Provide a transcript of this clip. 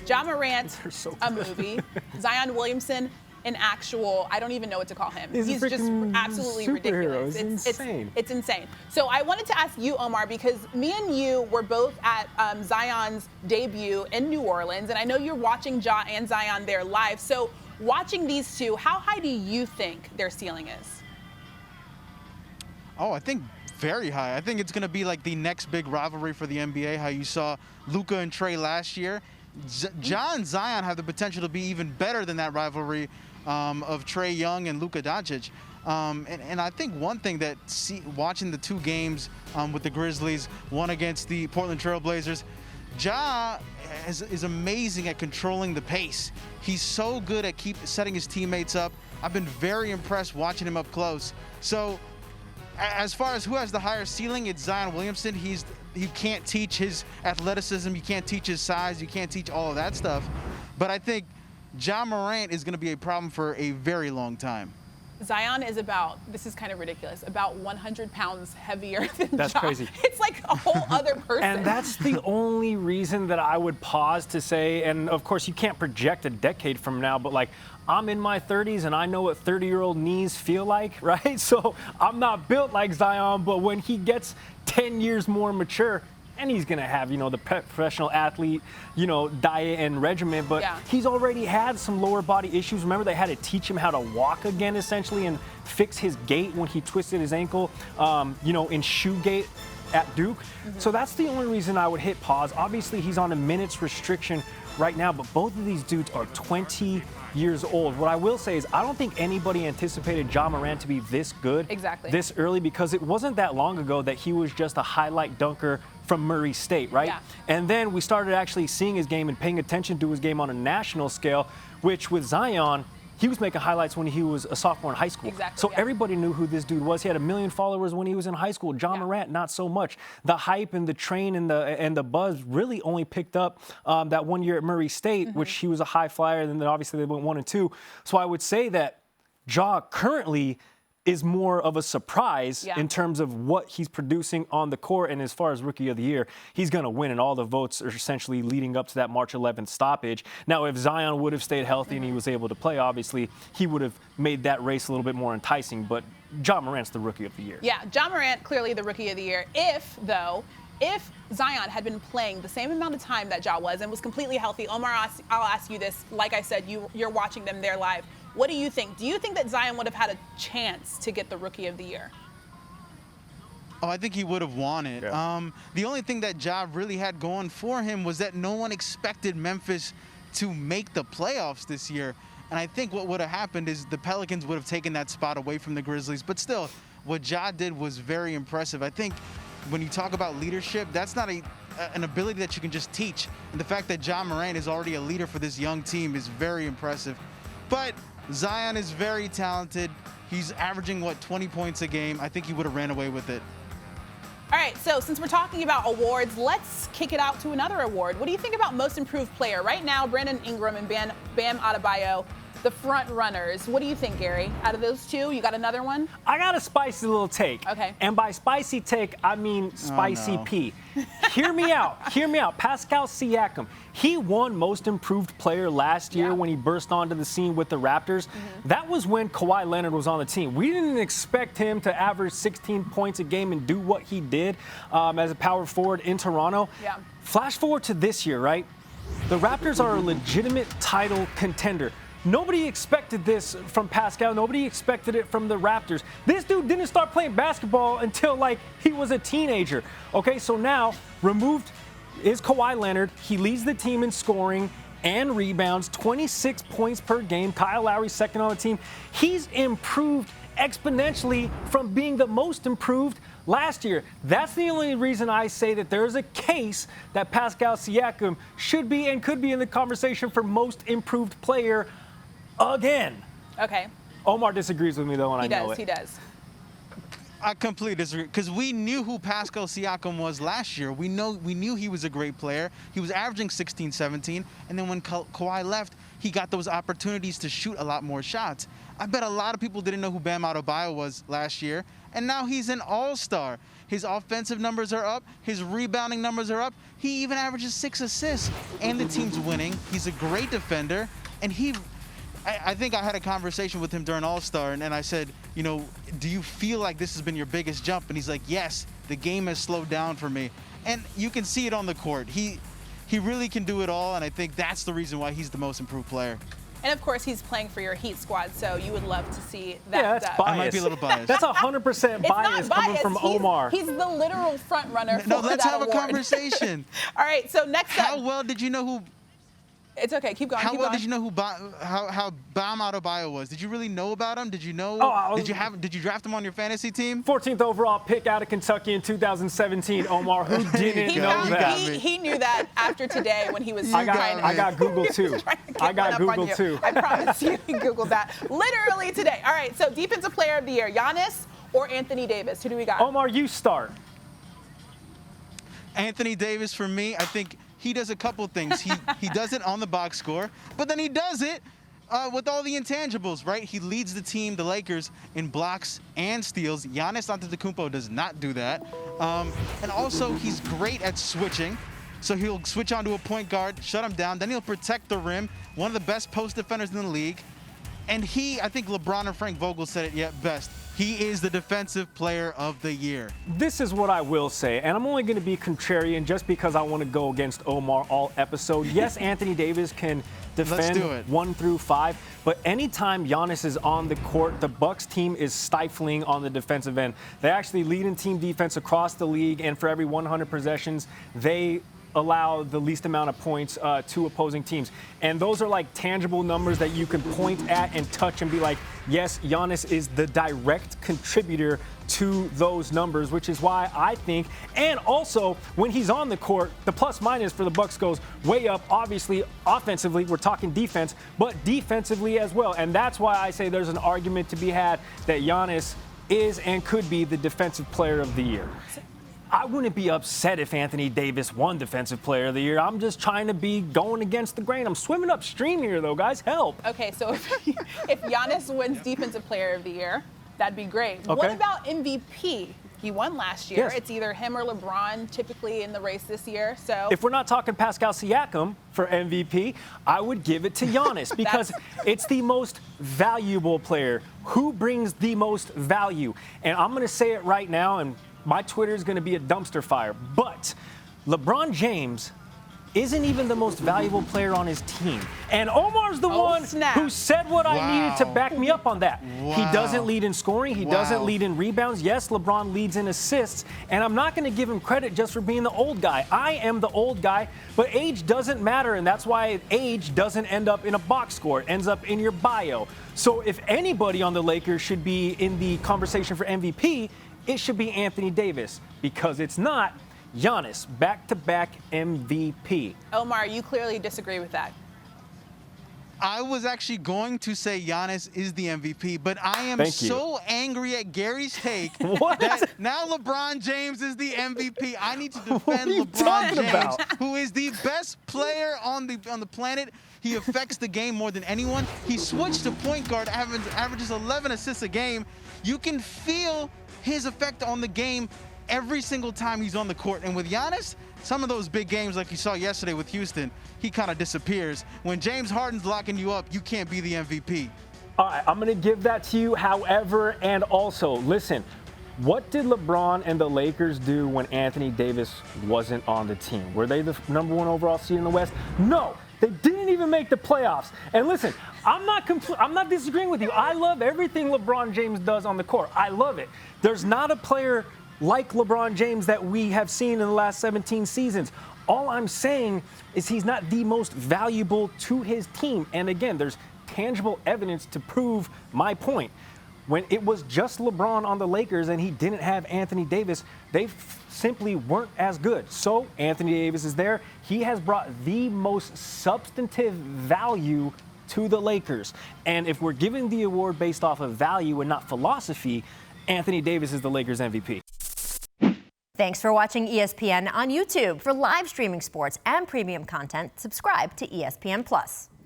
Ja Morant, so a movie. Zion Williamson, an actual, I don't even know what to call him. He's just absolutely ridiculous. It's insane. It's insane. So I wanted to ask you, Omar, because me and you were both at Zion's debut in New Orleans, and I know you're watching Ja and Zion there live. So watching these two, how high do you think their ceiling is? Oh, I think very high. I think it's going to be like the next big rivalry for the NBA, how you saw Luka and Trey last year. Ja and Zion have the potential to be even better than that rivalry of Trey Young and Luka Doncic. And I think one thing that watching the two games with the Grizzlies, one against the Portland Trail Blazers, Ja is amazing at controlling the pace. He's so good at setting his teammates up. I've been very impressed watching him up close. So as far as who has the higher ceiling, it's Zion Williamson. You can't teach his athleticism, you can't teach his size, you can't teach all of that stuff. But I think Ja Morant is going to be a problem for a very long time. Zion is about, this is kind of ridiculous, about 100 pounds heavier than That's Ja. crazy. It's like a whole other person. And that's the only reason that I would pause to say, and of course you can't project a decade from now, but like, I'm in my 30s and I know what 30-year-old knees feel like, right? So I'm not built like Zion, but when he gets 10 years more mature, and he's going to have, the professional athlete, diet and regimen, but he's already had some lower body issues. Remember, they had to teach him how to walk again, essentially, and fix his gait when he twisted his ankle, in shoe gait at Duke. So that's the only reason I would hit pause. Obviously, he's on a minutes restriction right now, but both of these dudes are 20 years old. What I will say is I don't think anybody anticipated Ja Morant to be this good this early, because it wasn't that long ago that he was just a highlight dunker from Murray State, right? Yeah. And then we started actually seeing his game and paying attention to his game on a national scale, which with Zion, he was making highlights when he was a sophomore in high school. So everybody knew who this dude was. He had 1 million followers when he was in high school. Ja Morant, not so much. The hype and the train and the buzz really only picked up that 1 year at Murray State, which he was a high flyer, and then obviously they went 1 and 2. So I would say that Ja currently is more of a surprise in terms of what he's producing on the court. And as far as Rookie of the Year, he's going to win, and all the votes are essentially leading up to that March 11th stoppage. Now, if Zion would have stayed healthy and he was able to play, obviously, he would have made that race a little bit more enticing. But Ja Morant's the Rookie of the Year. Yeah, Ja Morant, clearly the Rookie of the Year. If Zion had been playing the same amount of time that Ja was and was completely healthy, Omar, I'll ask you this. Like I said, you're watching them there live. What do you think? Do you think that Zion would have had a chance to get the Rookie of the Year? Oh, I think he would have won it. Yeah. The only thing that Ja really had going for him was that no one expected Memphis to make the playoffs this year. And I think what would have happened is the Pelicans would have taken that spot away from the Grizzlies. But still, what Ja did was very impressive. I think when you talk about leadership, that's not an ability that you can just teach. And the fact that Ja Morant is already a leader for this young team is very impressive. But Zion is very talented. He's averaging, 20 points a game. I think he would have ran away with it. All right, so since we're talking about awards, let's kick it out to another award. What do you think about Most Improved Player? Right now, Brandon Ingram and Bam Adebayo, the front runners. What do you think, Gary? Out of those two, you got another one? I got a spicy little take. Okay. And by spicy take, I mean spicy pea. Hear me out. Hear me out. Pascal Siakam. He won Most Improved Player last year when he burst onto the scene with the Raptors. That was when Kawhi Leonard was on the team. We didn't expect him to average 16 points a game and do what he did as a power forward in Toronto. Yeah. Flash forward to this year, right? The Raptors are a legitimate title contender. Nobody expected this from Pascal. Nobody expected it from the Raptors. This dude didn't start playing basketball until he was a teenager. Okay, so now removed is Kawhi Leonard. He leads the team in scoring and rebounds, 26 points per game. Kyle Lowry's second on the team. He's improved exponentially from being the most improved last year. That's the only reason I say that there's a case that Pascal Siakam should be and could be in the conversation for most improved player again. Okay. Omar disagrees with me, though, and I know it. He does. I completely disagree, because we knew who Pascal Siakam was last year. We knew he was a great player. He was averaging 16, 17, and then when Kawhi left, he got those opportunities to shoot a lot more shots. I bet a lot of people didn't know who Bam Adebayo was last year, and now he's an all-star. His offensive numbers are up. His rebounding numbers are up. He even averages 6 assists, and the team's winning. He's a great defender, and I think I had a conversation with him during All-Star, and I said, you know, do you feel like this has been your biggest jump? And he's like, yes, the game has slowed down for me. And you can see it on the court. He really can do it all, and I think that's the reason why he's the most improved player. And of course, he's playing for your Heat squad, so you would love to see that. Yeah, that's biased. I might be a little biased. That's 100% bias coming from Omar. He's the literal front runner for No, let's that have award. a conversation. All right, so next up. How well did you know who? It's okay, keep going. How keep well going. did you know how Bam Adebayo was? Did you really know about him? Did you know? Did you draft him on your fantasy team? 14th overall pick out of Kentucky in 2017. Omar, who didn't know that? He knew that after today when he was I got Google too. I got Google too. I promise you, he Googled that literally today. All right, so defensive player of the year, Giannis or Anthony Davis? Who do we got? Omar, you start. Anthony Davis for me. I think he does a couple things. He does it on the box score, but then he does it with all the intangibles, right? He leads the team, the Lakers, in blocks and steals. Giannis Antetokounmpo does not do that. And also, he's great at switching. So he'll switch onto a point guard, shut him down, then he'll protect the rim. One of the best post defenders in the league. And I think LeBron and Frank Vogel said it yet best. He is the defensive player of the year. This is what I will say, and I'm only going to be contrarian just because I want to go against Omar all episode. Yes, Anthony Davis can defend 1 through 5, but anytime Giannis is on the court, the Bucks team is stifling on the defensive end. They actually lead in team defense across the league, and for every 100 possessions, they allow the least amount of points to opposing teams. And those are like tangible numbers that you can point at and touch and be like, yes, Giannis is the direct contributor to those numbers, which is why I think, and also when he's on the court, the plus minus for the Bucks goes way up. Obviously, offensively, we're talking defense, but defensively as well. And that's why I say there's an argument to be had that Giannis is and could be the defensive player of the year. I wouldn't be upset if Anthony Davis won Defensive Player of the Year. I'm just trying to be going against the grain. I'm swimming upstream here, though, guys. Help. Okay, so if Giannis wins Defensive Player of the Year, that'd be great. Okay. What about MVP? He won last year. Yes. It's either him or LeBron typically in the race this year. So if we're not talking Pascal Siakam for MVP, I would give it to Giannis because it's the most valuable player. Who brings the most value? And I'm going to say it right now, and my Twitter is going to be a dumpster fire, but LeBron James isn't even the most valuable player on his team. And Omar's the one who said what I needed to back me up on that. Wow. He doesn't lead in scoring. He doesn't lead in rebounds. Yes, LeBron leads in assists. And I'm not going to give him credit just for being the old guy. I am the old guy, but age doesn't matter. And that's why age doesn't end up in a box score. It ends up in your bio. So if anybody on the Lakers should be in the conversation for MVP, it should be Anthony Davis, because it's not Giannis, back-to-back MVP. Omar, you clearly disagree with that. I was actually going to say Giannis is the MVP, but I am so angry at Gary's take that now LeBron James is the MVP. I need to defend LeBron James, who is the best player on the planet. He affects the game more than anyone. He switched to point guard, averages 11 assists a game. You can feel his effect on the game every single time he's on the court. And with Giannis, some of those big games like you saw yesterday with Houston, he kind of disappears. When James Harden's locking you up, you can't be the MVP. All right, I'm going to give that to you. However, and also, listen, what did LeBron and the Lakers do when Anthony Davis wasn't on the team? Were they the #1 overall seed in the West? No. They didn't even make the playoffs. And listen, I'm not disagreeing with you. I love everything LeBron James does on the court. I love it. There's not a player like LeBron James that we have seen in the last 17 seasons. All I'm saying is he's not the most valuable to his team. And again, there's tangible evidence to prove my point. When it was just LeBron on the Lakers and he didn't have Anthony Davis, they simply weren't as good. So Anthony Davis is there. He has brought the most substantive value to the Lakers. And if we're giving the award based off of value and not philosophy, Anthony Davis is the Lakers MVP. Thanks for watching ESPN on YouTube. For live streaming sports and premium content, subscribe to ESPN+.